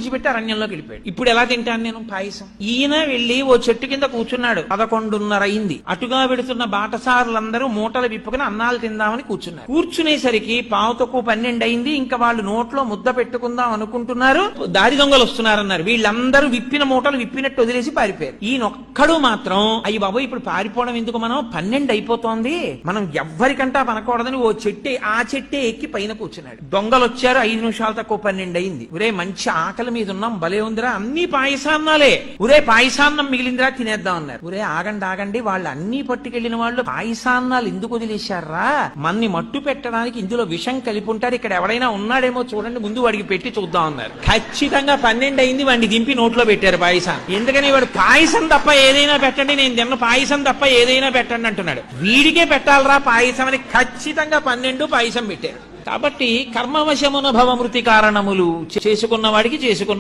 విడిచిపెట్టి అరణ్యంలోకి వెళ్ళిపోయాడు. ఇప్పుడు ఎలా తింటాను నేను పాయసం? ఈయన వెళ్లి ఓ చెట్టు కింద కూర్చున్నాడు. 11:30 అయింది. అటుగా వెడుతున్న బాటసారులందరూ మూటలు విప్పుకుని అన్నాలు తిందామని కూర్చున్నారు. కూర్చునేసరికి 11:12 అయింది. ఇంకా వాళ్ళు నోట్లో ముద్ద పెట్టుకుందాం అనుకుంటున్నారు. దారి దొంగలు వస్తున్నారన్నారు. వీళ్ళందరూ విప్పిన మూటలు విప్పినట్టు వదిలేసి పారిపోయారు. ఈయనొక్కడు మాత్రం అయ్యి బాబు ఇప్పుడు పారిపోవడం ఎందుకు, మనం 12 అయిపోతోంది, మనం ఎవ్వరికంటా పనకూడదని ఓ చెట్టే ఆ చెట్టే ఎక్కి పైన కూర్చున్నాడు. దొంగలు వచ్చారు. 5 నిమిషాలు తక్కువ 12 అయింది. ఒరే మంచి ఆకలి మీద ఉన్నాం, భలే ఉందిరా, అన్ని పాయసాన్నాలే, ఒరే పాయసాన్నం మిగిలిందిరా తినేద్దాం అన్నారు. ఒరే ఆగండి ఆగండి, వాళ్ళు అన్ని పట్టుకెళ్లిన వాళ్ళు పాయసాన్నాలు ఎందుకు వదిలేశారా? మన్ని మట్టు పెట్టడానికి ఇందులో విషం కలిపి ఉంటారు, ఇక్కడ ఎవడైనా ఉన్నాడేమో చూడండి, ముందు వాడికి పెట్టి చూద్దాం అన్నారు. ఖచ్చితంగా 12 అయింది. వాడిని దింపి నోట్లో పెట్టారు పాయసాన్ని. ఎందుకని వాడు పాయసం తప్ప ఏదైనా పెట్టండి, నేను తిన్న పాయసం తప్ప ఏదైనా పెట్టండి అంటున్నాడు. వీడికే పెట్టాలరా పాయసం అని ఖచ్చితంగా 12 పాయసం పెట్టారు. కాబట్టి కర్మవశమున భవమృతి కారణములు చేసుకున్న వాడికి చేసుకున్న